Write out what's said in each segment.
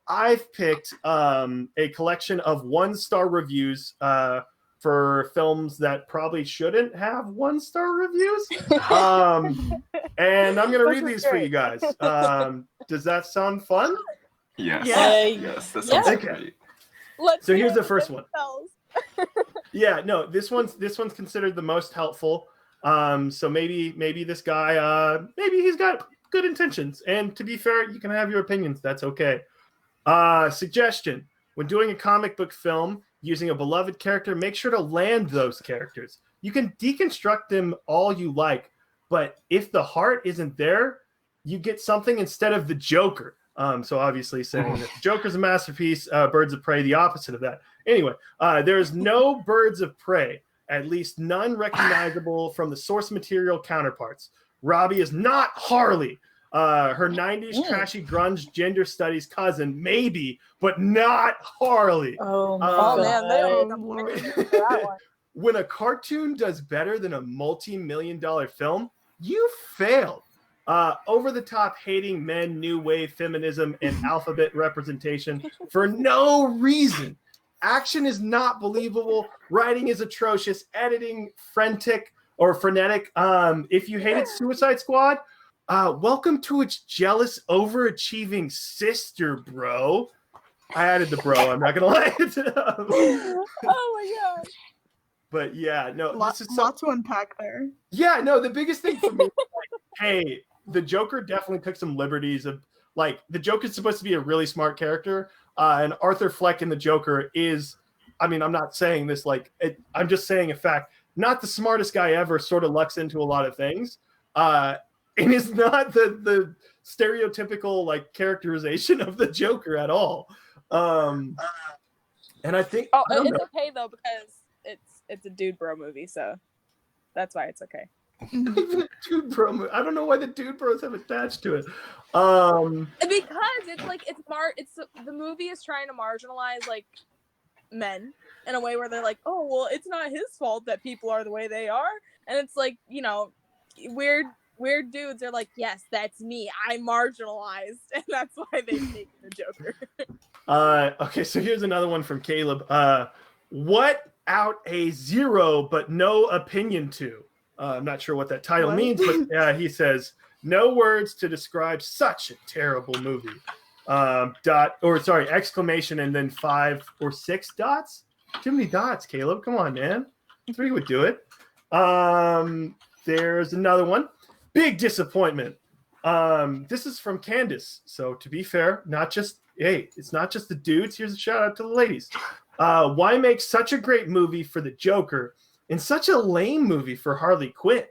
I've picked a collection of 1-star reviews for films that probably shouldn't have 1-star reviews. And I'm going to read these for you guys. Does that sound fun? Yes. Yes, that sounds great. So here's the first one. Yeah, no, this one's considered the most helpful. So maybe this guy, maybe he's got good intentions. And to be fair, you can have your opinions. That's okay. Suggestion: when doing a comic book film using a beloved character, make sure to land those characters. You can deconstruct them all you like, but if the heart isn't there, you get something instead of the Joker. So obviously saying that the Joker's a masterpiece, Birds of Prey, the opposite of that. Anyway, there's no Birds of Prey, at least none recognizable from the source material counterparts. Robbie is not Harley. Her 90s trashy grunge gender studies cousin, maybe, but not Harley. Man, they don't that one. When a cartoon does better than a multi-million-dollar film, you failed. Over-the-top hating men, new wave feminism, and alphabet representation for no reason. Action is not believable. Writing is atrocious. Editing frenetic. If you hated Suicide Squad, welcome to its jealous, overachieving sister, bro. I added the bro. I'm not gonna lie. Oh my god. But yeah, no, Lots to unpack there. Yeah, no, the biggest thing for me is like, hey, the Joker definitely took some liberties of like the Joker's supposed to be a really smart character, and Arthur Fleck in the Joker is, I mean, I'm not saying this like I'm just saying a fact. Not the smartest guy ever, sort of lucks into a lot of things. And is not the stereotypical like characterization of the Joker at all. And I think it's okay though because it's a dude bro movie, so that's why it's okay. Dude bro movie. I don't know why the dude bros have attached to it. Because it's like the movie is trying to marginalize like men in a way where they're like, oh well, it's not his fault that people are the way they are, and it's like, you know, weird dudes are like, yes, that's me, I'm marginalized, and that's why they make the Joker. Okay, so here's another one from Caleb. What out a zero but no opinion to? I'm not sure what that title means, but he says, no words to describe such a terrible movie. Exclamation and then 5 or 6 dots. Too many dots, Caleb. Come on, man. 3 would do it. There's another one. Big disappointment. This is from Candace. So to be fair, it's not just the dudes. Here's a shout out to the ladies. Why make such a great movie for the Joker and such a lame movie for Harley Quinn?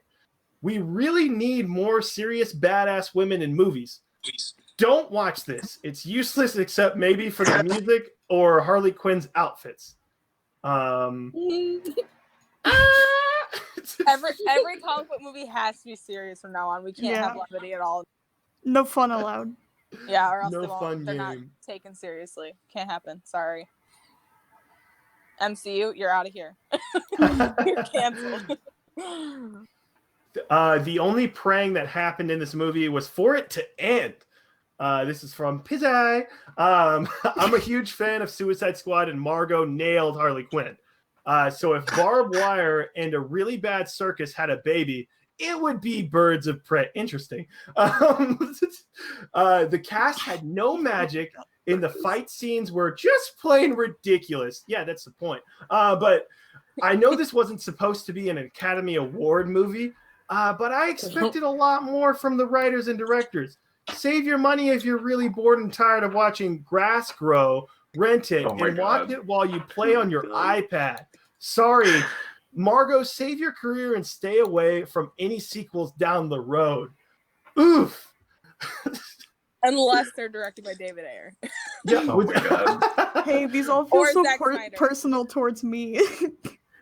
We really need more serious badass women in movies. Don't watch this. It's useless except maybe for the music or Harley Quinn's outfits. Every comic book movie has to be serious from now on. We can't have levity at all. No fun allowed. Yeah, or else they're not taken seriously. Can't happen. Sorry. MCU, you're out of here. You're canceled. The only praying that happened in this movie was for it to end. This is from Pizzai. I'm a huge fan of Suicide Squad, and Margot nailed Harley Quinn. So if barbed wire and a really bad circus had a baby, it would be Birds of Prey. Interesting. The cast had no magic, and the fight scenes were just plain ridiculous. Yeah, that's the point. But I know this wasn't supposed to be an Academy Award movie, but I expected a lot more from the writers and directors. Save your money if you're really bored and tired of watching grass grow. Rent it and watch it while you play on your iPad. Sorry, Margot, save your career and stay away from any sequels down the road. Oof. Unless they're directed by David Ayer. Yeah. Oh my god. Hey, these all feel so personal towards me.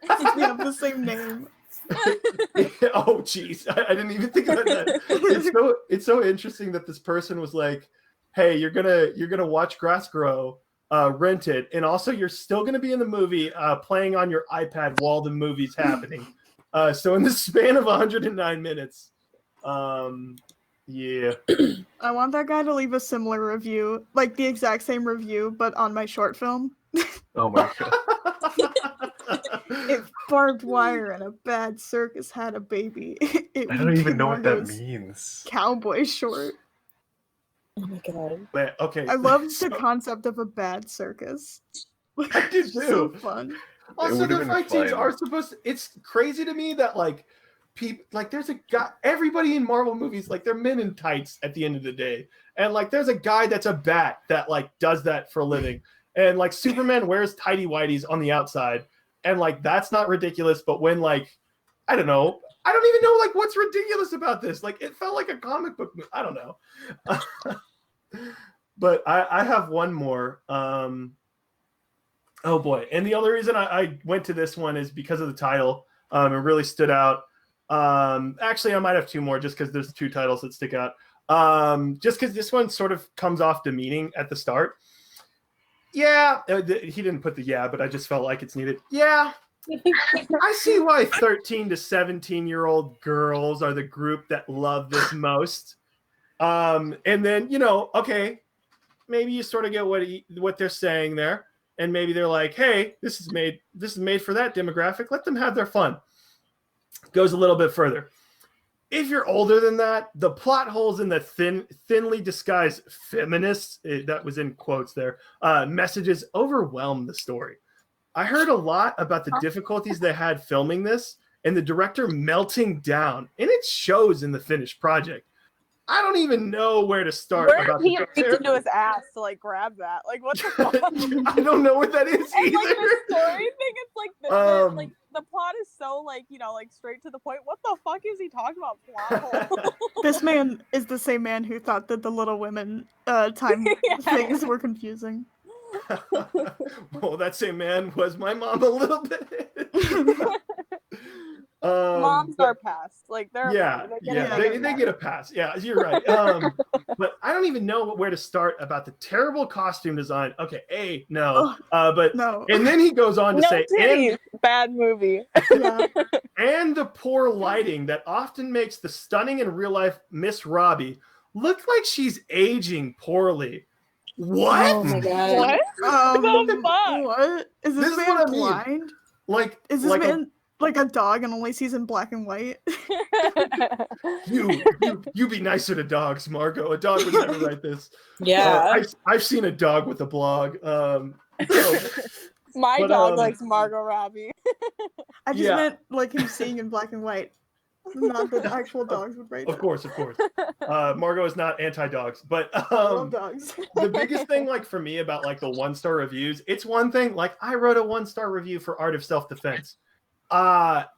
We have the same name. Oh jeez, I didn't even think about that. It's so interesting that this person was like, hey, you're gonna watch grass grow, rent it, and also you're still gonna be in the movie playing on your iPad while the movie's happening. So in the span of 109 minutes, Yeah. I want that guy to leave a similar review, like the exact same review, but on my short film. Oh my god. If barbed wire and a bad circus had a baby, it I would don't be even know what that Margot's means. cowboy short. Oh my god. Man, okay. I love so- the concept of a bad circus. I did It's just so too. fun. Also, would've the been fight scenes fun. are supposed to, it's crazy to me that like people like there's a guy, everybody in Marvel movies, like they're men in tights at the end of the day. And like there's a guy that's a bat that like does that for a living. And like Superman wears tighty whities on the outside. And like that's not ridiculous, but when like I don't know, I don't even know like what's ridiculous about this. Like it felt like a comic book movie. I don't know. But I have one more. Oh boy. And the only reason I went to this one is because of the title. It really stood out. Actually, I might have two more just because there's two titles that stick out. Just because this one sort of comes off demeaning at the start. Yeah, he didn't put the yeah, but I just felt like it's needed. Yeah, I see why 13 to 17-year-old girls are the group that love this most. And then, you know, okay, maybe you sort of get what they're saying there. And maybe they're like, hey, this is made for that demographic. Let them have their fun. Goes a little bit further. If you're older than that, the plot holes in the thinly disguised feminists, that was in quotes there, messages overwhelm the story. I heard a lot about the difficulties they had filming this and the director melting down, and it shows in the finished project. I don't even know where to start. Where about did he the reach into his ass to like grab that? Like what the fuck? I don't know what that is And either. like the story thing, it's like like the plot is so like, you know, like straight to the point. What the fuck is he talking about? Plot hole? This man is the same man who thought that the Little Women time things were confusing. Well, that same man was my mom a little bit. Moms are passed. Like they're they get a pass. Yeah, you're right. But I don't even know where to start about the terrible costume design. Okay, but No. and then he goes on to no say, titties. Bad movie. Yeah. and the poor lighting that often makes the stunning in real life Miss Robbie look like she's aging poorly. What? Oh my god. What the fuck? What? Is This this is man what I mean. blind? Like, Is this like man like a dog and only sees in black and white? you be nicer to dogs, Margot. A dog would never write this. Yeah. I've seen a dog with a blog. My dog likes Margot Robbie. I just meant like him seeing in black and white. Not that actual dogs would write Of course. Margot is not anti-dogs, but I love dogs. the biggest thing, like for me, about like the 1-star reviews, it's one thing. Like I wrote a 1-star review for Art of Self-Defense. I'm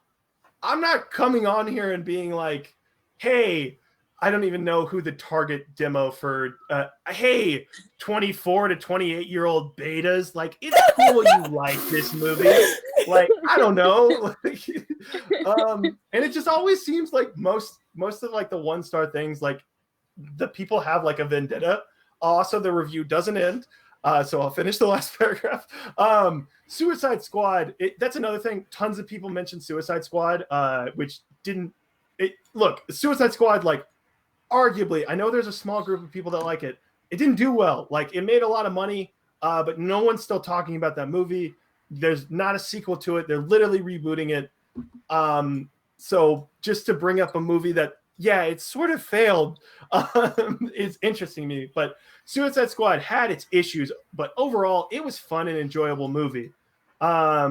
not coming on here and being like, hey, I don't even know who the target demo for, hey, 24 to 28-year-old betas. Like, it's cool you like this movie. Like, I don't know. And it just always seems like most of like the 1-star things, like the people have like a vendetta. Also, the review doesn't end. So I'll finish the last paragraph. Suicide Squad. That's another thing. Tons of people mentioned Suicide Squad, which didn't. Look, Suicide Squad, like, arguably, I know there's a small group of people that like it. It didn't do well. Like, it made a lot of money, but no one's still talking about that movie. There's not a sequel to it. They're literally rebooting it. So just to bring up a movie that, yeah, it sort of failed, is interesting to me. But Suicide Squad had its issues, but overall, it was fun and enjoyable movie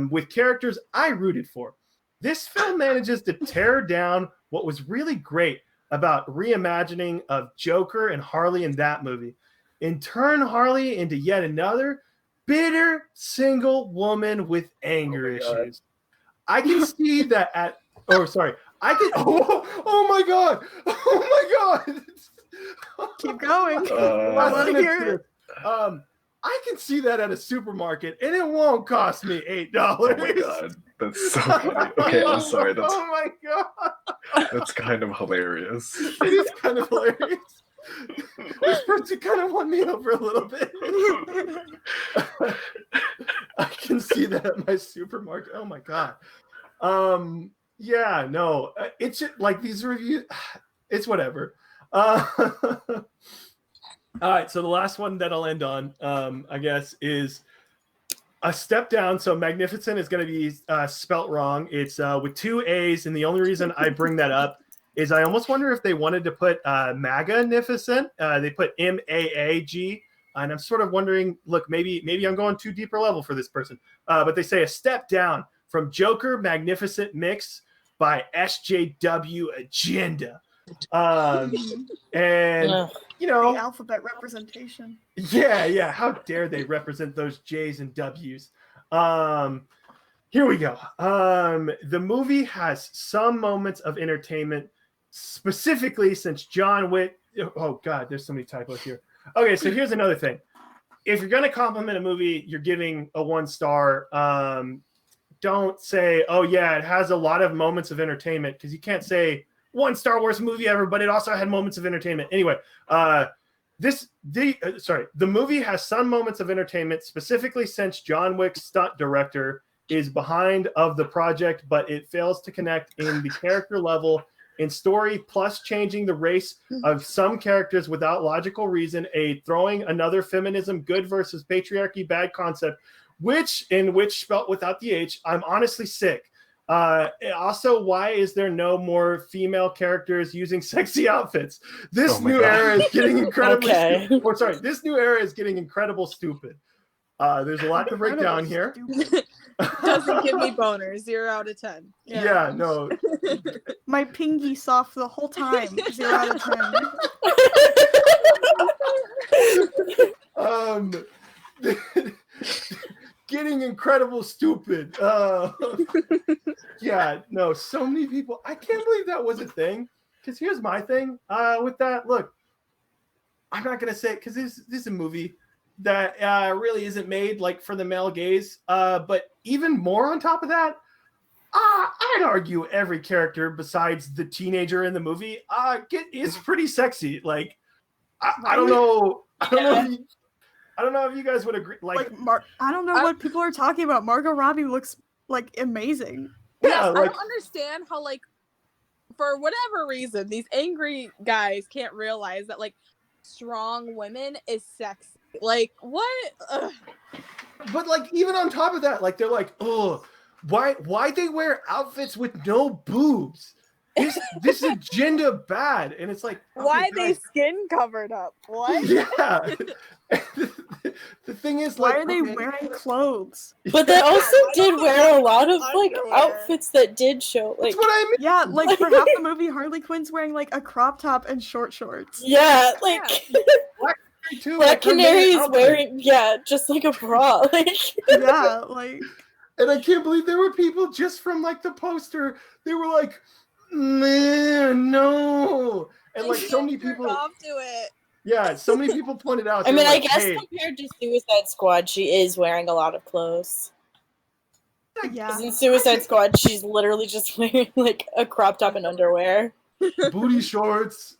with characters I rooted for. This film manages to tear down what was really great about reimagining of Joker and Harley in that movie and turn Harley into yet another bitter single woman with anger issues. I can see that I can. Oh my god! Oh my god! Keep going. I want to hear it. I can see that at a supermarket, and it won't cost me $8. Oh my god, that's so funny. Okay, I'm sorry. That's Oh my god, that's kind of hilarious. it is kind of hilarious. This person kind of won me over a little bit. I can see that at my supermarket. Oh my god. Yeah, no, it's just, like these reviews. It's whatever. All right, so the last one that I'll end on, I guess, is a step down. So magnificent is going to be spelt wrong. It's with 2 A's, and the only reason I bring that up is I almost wonder if they wanted to put magnificent. They put MAAG, and I'm sort of wondering, look, maybe I'm going too deeper level for this person. But they say a step down from Joker Magnificent Mix by SJW Agenda. And you know, the alphabet representation. Yeah. How dare they represent those J's and W's? Here we go. The movie has some moments of entertainment, specifically since John Wick. Oh God, there's so many typos here. Okay, so here's another thing. If you're gonna compliment a movie, you're giving a 1 star. Don't say, "Oh yeah, it has a lot of moments of entertainment," because you can't say 1 Star Wars movie ever, but it also had moments of entertainment. Anyway, the movie has some moments of entertainment, specifically since John Wick's stunt director is behind of the project, but it fails to connect in the character level in story, plus changing the race of some characters without logical reason, throwing another feminism good versus patriarchy bad concept, which spelt without the H. I'm honestly sick. Also, why is there no more female characters using sexy outfits? This new era is getting incredibly stupid. This new era is getting incredible stupid. There's a lot to break down here. Doesn't give me boners. 0 out of 10. Yeah, no. My pingy soft the whole time. 0 out of 10. Getting incredible stupid. Yeah, no, so many people. I can't believe that was a thing. Because here's my thing with that. Look, I'm not gonna say it because this is a movie that really isn't made like for the male gaze. But even more on top of that, I'd argue every character besides the teenager in the movie is pretty sexy. Like, I don't know. I don't know if you guys would agree. I don't know what people are talking about. Margot Robbie looks like amazing. Yeah, I don't understand how, like, for whatever reason, these angry guys can't realize that, like, strong women is sexy. Like, what? Ugh. But, like, even on top of that, like, they're like, oh, why they wear outfits with no boobs? This agenda bad. And it's like, okay, why they skin covered up? What? Yeah. The thing is, why like, are they wearing clothes? But they also did wear a lot of like outfits that did show like. That's what I mean. Yeah, like for half the movie, Harley Quinn's wearing like a crop top and short shorts. Yeah, like Black Canary is wearing just like a bra, like yeah, like. And I can't believe there were people just from like the poster. They were like, man, no, and like so many people off to it. Yeah, so many people pointed out. I mean, like, I guess compared to Suicide Squad, she is wearing a lot of clothes. Yeah. In Suicide Squad, she's literally just wearing like a crop top and underwear. Booty shorts,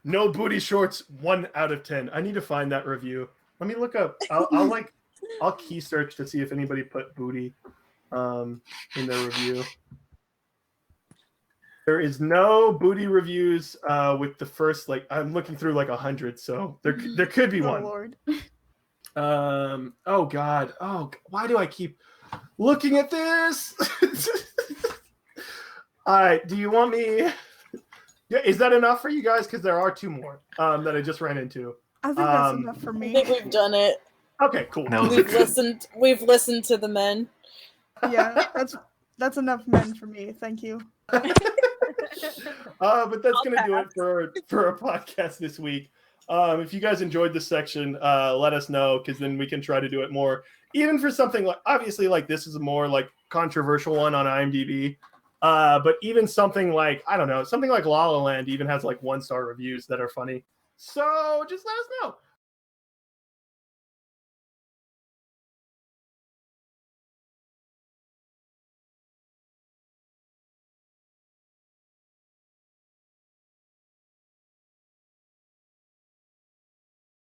no booty shorts. 1 out of 10. I need to find that review. Let me look up. I'll key search to see if anybody put booty in their review. There is no booty reviews with the first, like, I'm looking through like 100, so there could be one. Lord. Oh God. Oh, why do I keep looking at this? All right. Do you want me? Yeah, is that enough for you guys? Because there are 2 more that I just ran into. I think that's enough for me. I think we've done it. Okay, cool. No. We've listened to the men. Yeah, that's enough men for me. Thank you. But that's going to do it for our podcast this week. If you guys enjoyed this section, let us know, because then we can try to do it more. Even for something like, obviously, like this is a more like controversial one on IMDb. But even something like, I don't know, something like La La Land even has like 1-star reviews that are funny. So just let us know.